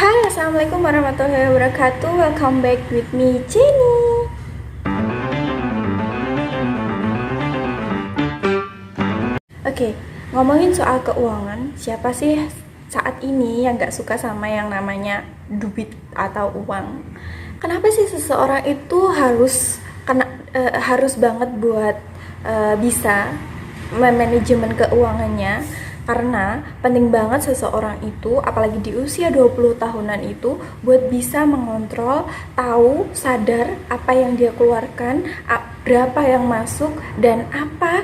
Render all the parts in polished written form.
Hai, assalamualaikum warahmatullahi wabarakatuh. Welcome back with me, Jenny. Oke, ngomongin soal keuangan, siapa sih saat ini yang gak suka sama yang namanya duit atau uang? Kenapa sih seseorang itu harus banget buat bisa manajemen keuangannya? Karena penting banget seseorang itu, apalagi di usia 20 tahunan itu, buat bisa mengontrol, tahu, sadar apa yang dia keluarkan, berapa yang masuk, dan apa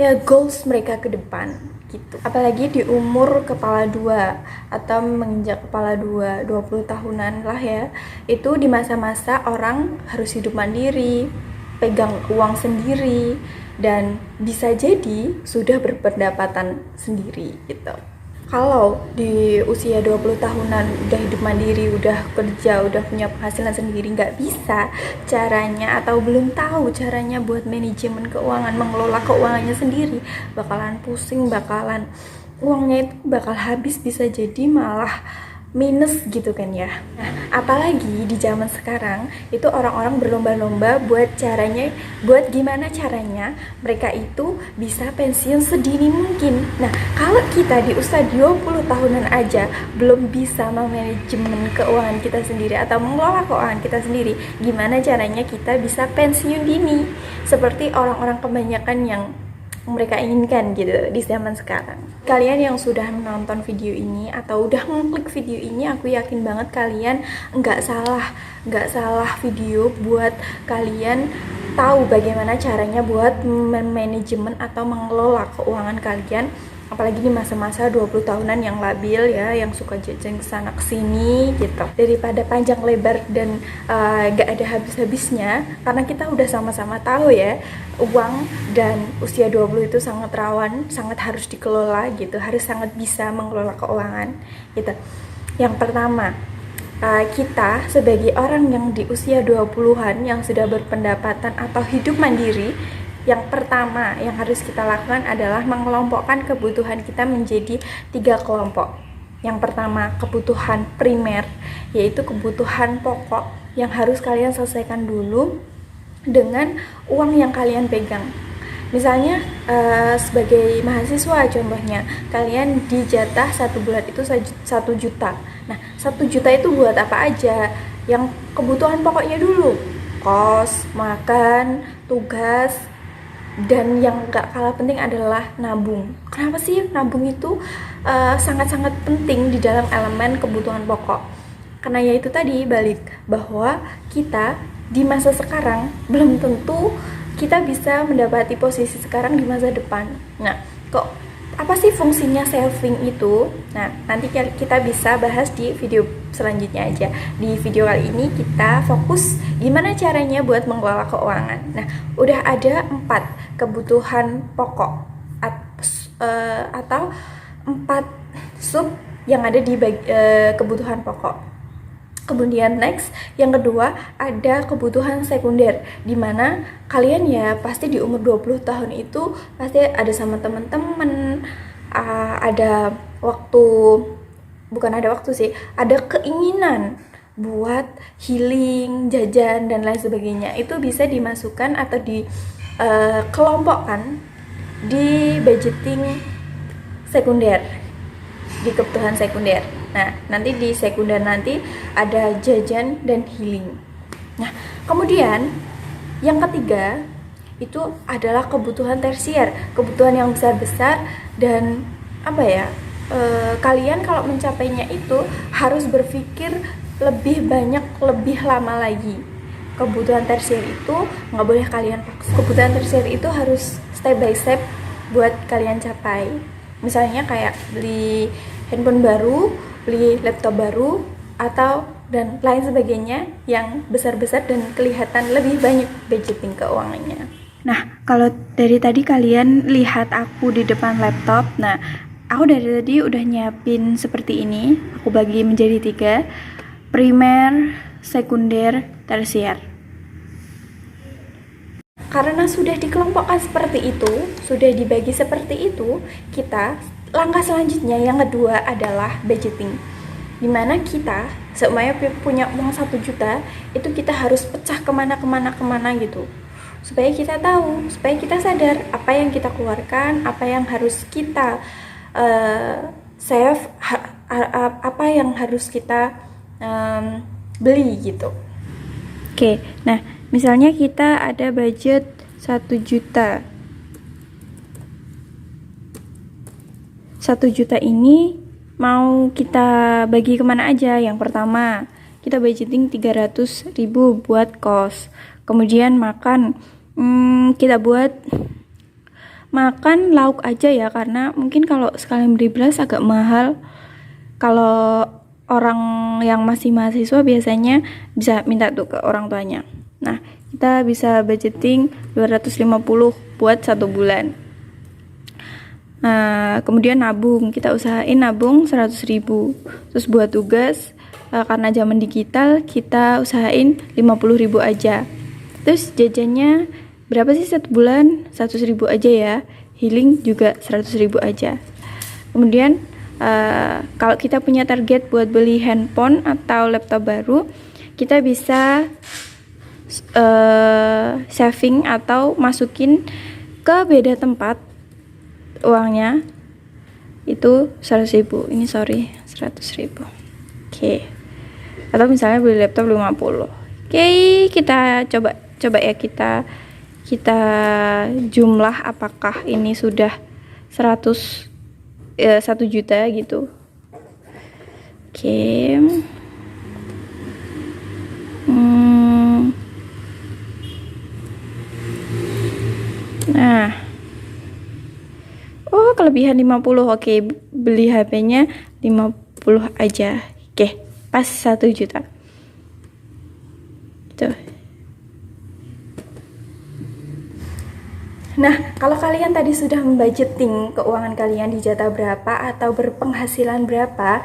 ya goals mereka ke depan gitu. Apalagi di umur kepala dua atau menginjak kepala dua, 20 tahunan lah ya. Itu di masa-masa orang harus hidup mandiri, pegang uang sendiri, dan bisa jadi sudah berpendapatan sendiri gitu. Kalau di usia 20 tahunan udah hidup mandiri, udah kerja, udah punya penghasilan sendiri, nggak bisa caranya atau belum tahu caranya buat manajemen keuangan, mengelola keuangannya sendiri, bakalan pusing, uangnya itu bakal habis, bisa jadi malah minus gitu kan ya. Nah, apalagi di zaman sekarang itu orang-orang berlomba-lomba buat gimana caranya mereka itu bisa pensiun sedini mungkin. Nah, kalau kita di usia 20 tahunan aja belum bisa memanajemen keuangan kita sendiri atau mengelola keuangan kita sendiri, gimana caranya kita bisa pensiun dini seperti orang-orang kebanyakan yang mereka inginkan gitu di zaman sekarang. Kalian yang sudah menonton video ini atau udah ngeklik video ini, aku yakin banget kalian nggak salah video buat kalian tahu bagaimana caranya buat manajemen atau mengelola keuangan kalian, apalagi di masa-masa 20 tahunan yang labil ya, yang suka jajan kesana kesini gitu. Daripada panjang lebar dan gak ada habis-habisnya, karena kita udah sama-sama tahu ya, uang dan usia 20 itu sangat rawan, sangat harus dikelola gitu, harus sangat bisa mengelola keuangan gitu. Yang pertama, kita sebagai orang yang di usia 20-an yang sudah berpendapatan atau hidup mandiri, yang pertama yang harus kita lakukan adalah mengelompokkan kebutuhan kita menjadi 3 kelompok. Yang pertama, kebutuhan primer, yaitu kebutuhan pokok yang harus kalian selesaikan dulu dengan uang yang kalian pegang. Misalnya sebagai mahasiswa contohnya, kalian dijatah 1 bulan itu 1 juta. Nah, 1 juta itu buat apa aja? Yang kebutuhan pokoknya dulu, kos, makan, tugas, dan yang gak kalah penting adalah nabung. Kenapa sih nabung itu sangat-sangat penting di dalam elemen kebutuhan pokok? Karena ya itu tadi, balik bahwa kita di masa sekarang belum tentu kita bisa mendapati posisi sekarang di masa depan. Nah, apa sih fungsinya saving itu? Nah, nanti kita bisa bahas di video selanjutnya aja. Di video kali ini kita fokus gimana caranya buat mengelola keuangan. Nah, udah ada 4 kebutuhan pokok atau 4 sub yang ada di kebutuhan pokok. Kemudian next, yang kedua ada kebutuhan sekunder, dimana kalian ya pasti di umur 20 tahun itu pasti ada sama temen-temen, ada waktu, bukan ada waktu sih, ada keinginan buat healing, jajan, dan lain sebagainya. Itu bisa dimasukkan atau dikelompokkan di budgeting sekunder, di kebutuhan sekunder. Nah, nanti di sekunder nanti ada jajan dan healing. Nah, kemudian yang ketiga itu adalah kebutuhan tersier, kebutuhan yang besar-besar dan apa ya? Kalian kalau mencapainya itu harus berpikir lebih banyak, lebih lama lagi. Kebutuhan tersier itu nggak boleh kalian paksa. Kebutuhan tersier itu harus step by step buat kalian capai. Misalnya kayak beli handphone baru, beli laptop baru, atau dan lain sebagainya yang besar-besar dan kelihatan lebih banyak budgeting keuangannya. Nah, kalau dari tadi kalian lihat aku di depan laptop, nah aku dari tadi udah nyiapin seperti ini. Aku bagi menjadi 3, primer, sekunder, tersier. Karena sudah dikelompokkan seperti itu, sudah dibagi seperti itu, langkah selanjutnya yang kedua adalah budgeting. dimana kita seumpamanya punya uang 1 juta itu kita harus pecah kemana gitu, supaya kita tahu, supaya kita sadar apa yang kita keluarkan, apa yang harus kita save, apa yang harus kita beli gitu. Oke, nah misalnya kita ada budget 1 juta. 1 juta ini mau kita bagi kemana aja? Yang pertama, kita budgeting 300.000 buat kos. Kemudian makan, kita buat makan lauk aja ya, karena mungkin kalau sekalian beli beras agak mahal. Kalau orang yang masih mahasiswa biasanya bisa minta tuh ke orang tuanya. Nah, kita bisa budgeting 250 buat 1 bulan. Nah, kemudian nabung, kita usahain nabung 100.000. Terus buat tugas, karena zaman digital, kita usahain 50.000 aja. Terus jajannya berapa sih 1 bulan? 100.000 aja ya. Healing juga 100.000 aja. Kemudian kalau kita punya target buat beli handphone atau laptop baru, kita bisa saving atau masukin ke beda tempat uangnya itu 100.000. Ini 100.000. Oke. Atau misalnya beli laptop 50. Oke, kita coba ya, kita jumlah apakah ini sudah 1 juta gitu. Oke. Nah, kelebihan 50. Oke, beli HP-nya 50 aja. Oke, pas 1 juta. Tuh. Nah, kalau kalian tadi sudah membudgeting keuangan kalian di jatah berapa atau berpenghasilan berapa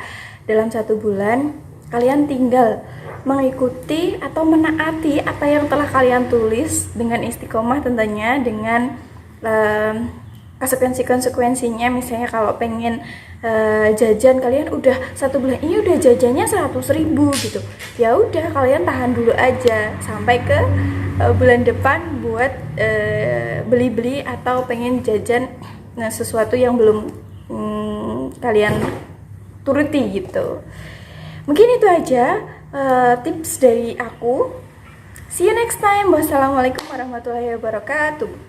dalam 1 bulan, kalian tinggal mengikuti atau menaati apa yang telah kalian tulis dengan istiqomah tentunya, dengan konsekuensinya. Misalnya kalau pengen jajan, kalian udah 1 bulan ini udah jajannya 100.000 gitu, ya udah kalian tahan dulu aja sampai ke bulan depan buat beli-beli atau pengen jajan sesuatu yang belum kalian turuti gitu. Mungkin itu aja tips dari aku. See you next time. Wassalamualaikum warahmatullahi wabarakatuh.